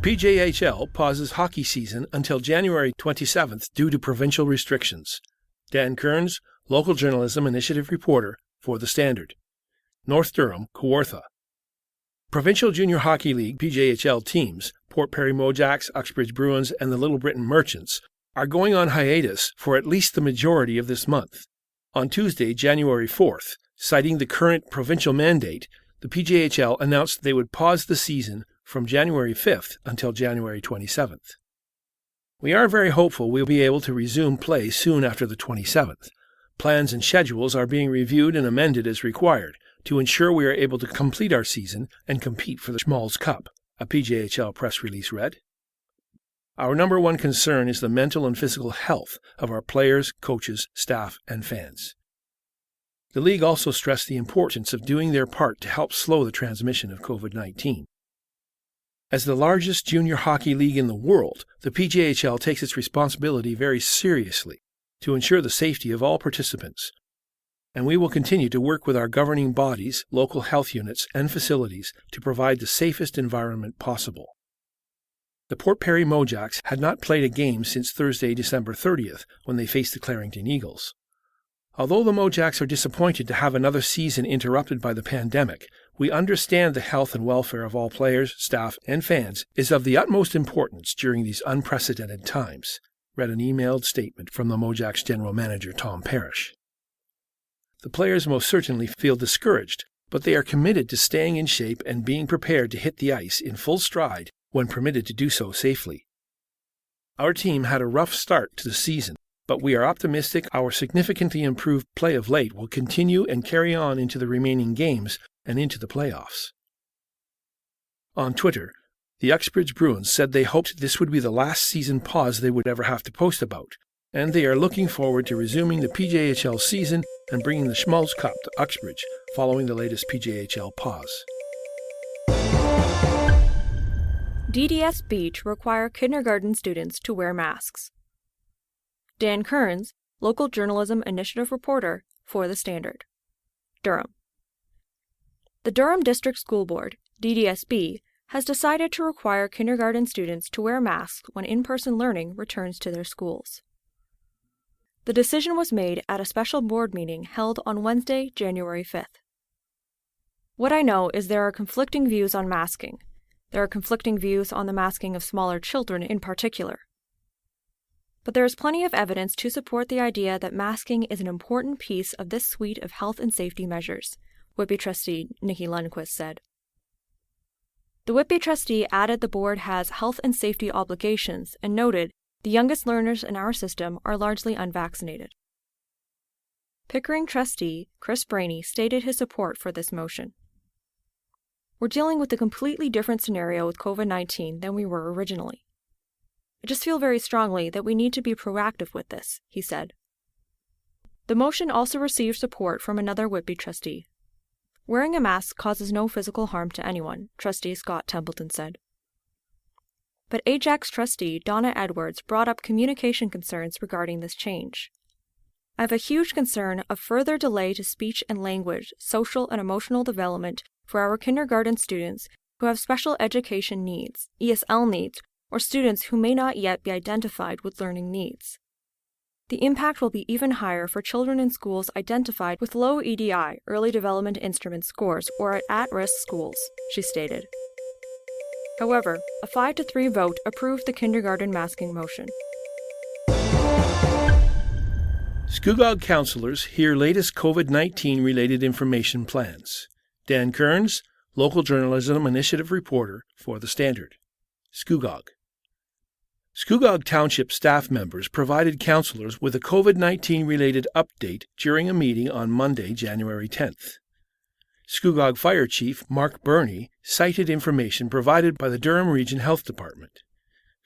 PJHL pauses hockey season until January 27th due to provincial restrictions. Dan Kearns, Local Journalism Initiative reporter for The Standard. North Durham, Kawartha. Provincial Junior Hockey League PJHL teams, Port Perry Mojacks, Uxbridge Bruins, and the Little Britain Merchants, are going on hiatus for at least the majority of this month. On Tuesday, January 4th, citing the current provincial mandate, the PJHL announced they would pause the season from January 5th until January 27th. We are very hopeful we'll be able to resume play soon after the 27th. Plans and schedules are being reviewed and amended as required to ensure we are able to complete our season and compete for the Schmalz Cup, a PJHL press release read. Our number one concern is the mental and physical health of our players, coaches, staff, and fans. The league also stressed the importance of doing their part to help slow the transmission of COVID-19. As the largest junior hockey league in the world, the PJHL takes its responsibility very seriously to ensure the safety of all participants, and we will continue to work with our governing bodies, local health units, and facilities to provide the safest environment possible. The Port Perry Mojacks had not played a game since Thursday, December 30th, when they faced the Clarington Eagles. Although the Mojacks are disappointed to have another season interrupted by the pandemic, we understand the health and welfare of all players, staff, and fans is of the utmost importance during these unprecedented times, read an emailed statement from the Mojacks General Manager Tom Parrish. The players most certainly feel discouraged, but they are committed to staying in shape and being prepared to hit the ice in full stride when permitted to do so safely. Our team had a rough start to the season, but we are optimistic our significantly improved play of late will continue and carry on into the remaining games and into the playoffs. On Twitter, the Uxbridge Bruins said they hoped this would be the last season pause they would ever have to post about, and they are looking forward to resuming the PJHL season and bringing the Schmalz Cup to Uxbridge following the latest PJHL pause. DDSB to require kindergarten students to wear masks. Dan Kearns, Local Journalism Initiative reporter for The Standard. Durham. The Durham District School Board, DDSB, has decided to require kindergarten students to wear masks when in-person learning returns to their schools. The decision was made at a special board meeting held on Wednesday, January 5th. What I know is there are conflicting views on masking. There are conflicting views on the masking of smaller children in particular. But there is plenty of evidence to support the idea that masking is an important piece of this suite of health and safety measures, Whitby trustee Nikki Lundquist said. The Whitby trustee added the board has health and safety obligations and noted the youngest learners in our system are largely unvaccinated. Pickering trustee Chris Brainey stated his support for this motion. We're dealing with a completely different scenario with COVID-19 than we were originally. I just feel very strongly that we need to be proactive with this, he said. The motion also received support from another Whitby trustee. Wearing a mask causes no physical harm to anyone, trustee Scott Templeton said. But Ajax trustee Donna Edwards brought up communication concerns regarding this change. I have a huge concern of further delay to speech and language, social and emotional development for our kindergarten students who have special education needs, ESL needs, or students who may not yet be identified with learning needs. The impact will be even higher for children in schools identified with low EDI, early development instrument scores, or at-risk schools, she stated. However, a 5-3 vote approved the kindergarten masking motion. Scugog Councillors hear latest COVID-19 related information plans. Dan Kearns, Local Journalism Initiative reporter for The Standard. Scugog. Scugog Township staff members provided councillors with a COVID-19 related update during a meeting on Monday, January 10th. Scugog Fire Chief Mark Burney cited information provided by the Durham Region Health Department.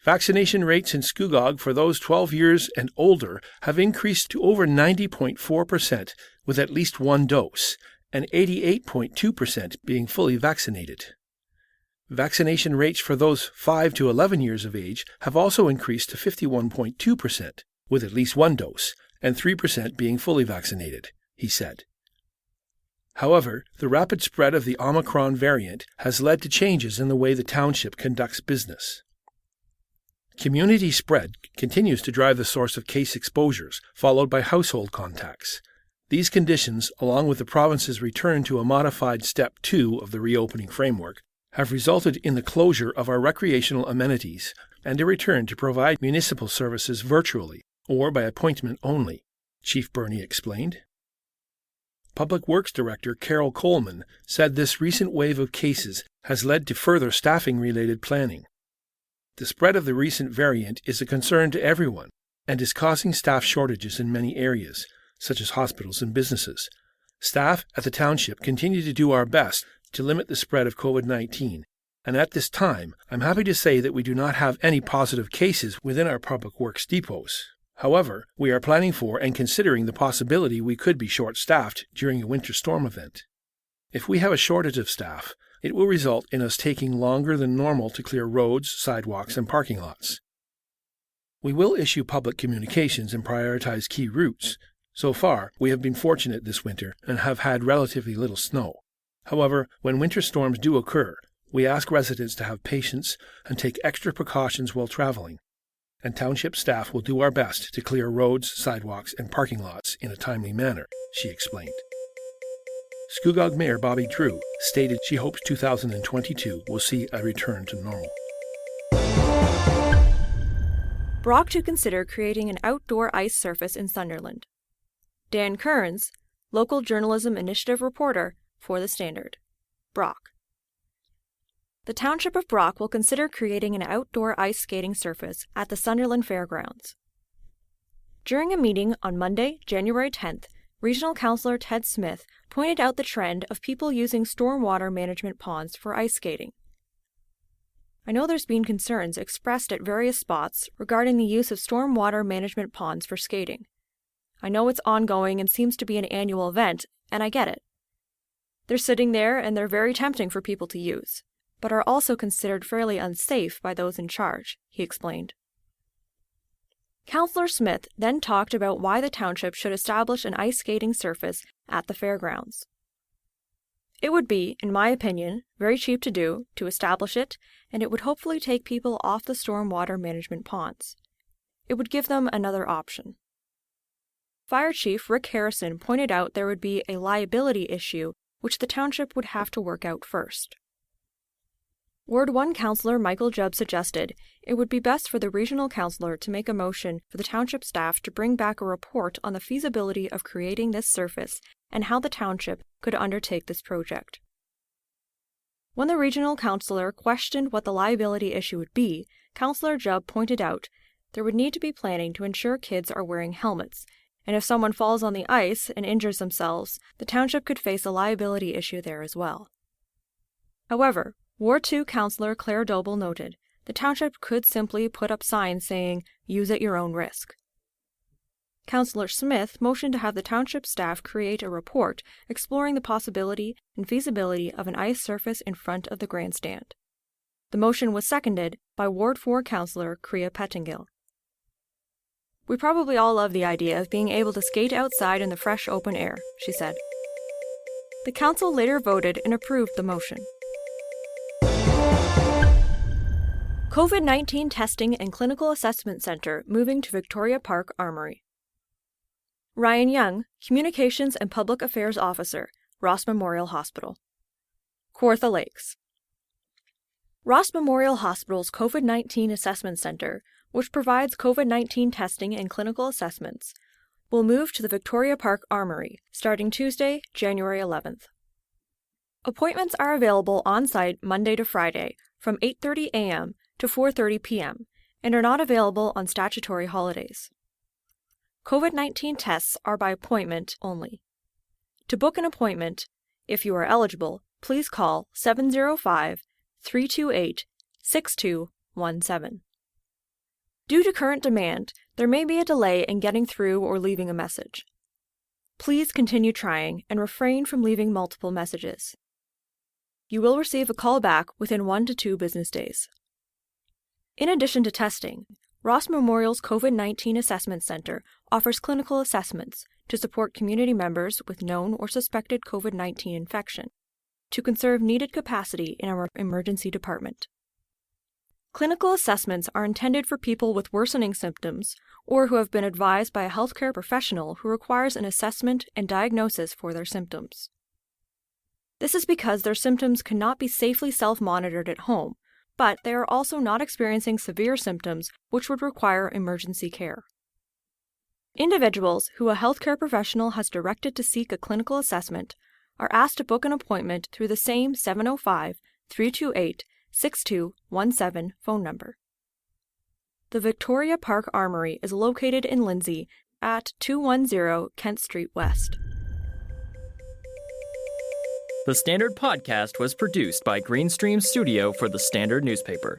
Vaccination rates in Scugog for those 12 years and older have increased to over 90.4% with at least one dose, and 88.2% being fully vaccinated. Vaccination rates for those 5 to 11 years of age have also increased to 51.2%, with at least one dose, and 3% being fully vaccinated, he said. However, the rapid spread of the Omicron variant has led to changes in the way the township conducts business. Community spread continues to drive the source of case exposures, followed by household contacts. These conditions, along with the province's return to a modified Step 2 of the reopening framework, have resulted in the closure of our recreational amenities and a return to provide municipal services virtually or by appointment only, Chief Burney explained. Public Works Director Carol Coleman said this recent wave of cases has led to further staffing-related planning. The spread of the recent variant is a concern to everyone and is causing staff shortages in many areas, such as hospitals and businesses. Staff at the township continue to do our best to limit the spread of COVID-19, and at this time, I'm happy to say that we do not have any positive cases within our public works depots. However, we are planning for and considering the possibility we could be short-staffed during a winter storm event. If we have a shortage of staff, it will result in us taking longer than normal to clear roads, sidewalks, and parking lots. We will issue public communications and prioritize key routes. So far, we have been fortunate this winter and have had relatively little snow. However, when winter storms do occur, we ask residents to have patience and take extra precautions while traveling, and township staff will do our best to clear roads, sidewalks, and parking lots in a timely manner, she explained. Scugog Mayor Bobby Drew stated she hopes 2022 will see a return to normal. Brock to consider creating an outdoor ice surface in Sunderland. Dan Kearns, local journalism initiative reporter for The Standard. Brock. The township of Brock will consider creating an outdoor ice skating surface at the Sunderland Fairgrounds. During a meeting on Monday, January 10th, Regional Councillor Ted Smith pointed out the trend of people using stormwater management ponds for ice skating. I know there's been concerns expressed at various spots regarding the use of stormwater management ponds for skating. I know it's ongoing and seems to be an annual event, and I get it. They're sitting there and they're very tempting for people to use, but are also considered fairly unsafe by those in charge, he explained. Councillor Smith then talked about why the township should establish an ice skating surface at the fairgrounds. It would be, in my opinion, very cheap to do, to establish it, and it would hopefully take people off the stormwater management ponds. It would give them another option. Fire Chief Rick Harrison pointed out there would be a liability issue which the township would have to work out first. Ward 1 Councillor Michael Jubb suggested it would be best for the regional councillor to make a motion for the township staff to bring back a report on the feasibility of creating this surface and how the township could undertake this project. When the regional councillor questioned what the liability issue would be, Councillor Jubb pointed out there would need to be planning to ensure kids are wearing helmets, and if someone falls on the ice and injures themselves, the township could face a liability issue there as well. However, Ward 2 Councillor Claire Doble noted the township could simply put up signs saying, "Use at your own risk." Councillor Smith motioned to have the township staff create a report exploring the possibility and feasibility of an ice surface in front of the grandstand. The motion was seconded by Ward 4 Councillor Crea Pettingill. "We probably all love the idea of being able to skate outside in the fresh open air," she said. The council later voted and approved the motion. COVID-19 Testing and Clinical Assessment Centre moving to Victoria Park Armoury. Ryan Young, Communications and Public Affairs Officer, Ross Memorial Hospital. Kawartha Lakes. Ross Memorial Hospital's COVID-19 Assessment Centre, which provides COVID-19 testing and clinical assessments, will move to the Victoria Park Armoury starting Tuesday, January 11th. Appointments are available on-site Monday to Friday from 8:30 a.m. to 4:30 p.m. and are not available on statutory holidays. COVID-19 tests are by appointment only. To book an appointment, if you are eligible, please call 705-328-6217. Due to current demand, there may be a delay in getting through or leaving a message. Please continue trying and refrain from leaving multiple messages. You will receive a call back within 1 to 2 business days. In addition to testing, Ross Memorial's COVID-19 Assessment Centre offers clinical assessments to support community members with known or suspected COVID-19 infection, to conserve needed capacity in our emergency department. Clinical assessments are intended for people with worsening symptoms or who have been advised by a healthcare professional who requires an assessment and diagnosis for their symptoms. This is because their symptoms cannot be safely self-monitored at home, but they are also not experiencing severe symptoms which would require emergency care. Individuals who a healthcare professional has directed to seek a clinical assessment are asked to book an appointment through the same 705-328-6217 phone number. The Victoria Park Armoury is located in Lindsay at 210 Kent Street West. The Standard podcast was produced by Greenstream Studio for the Standard newspaper.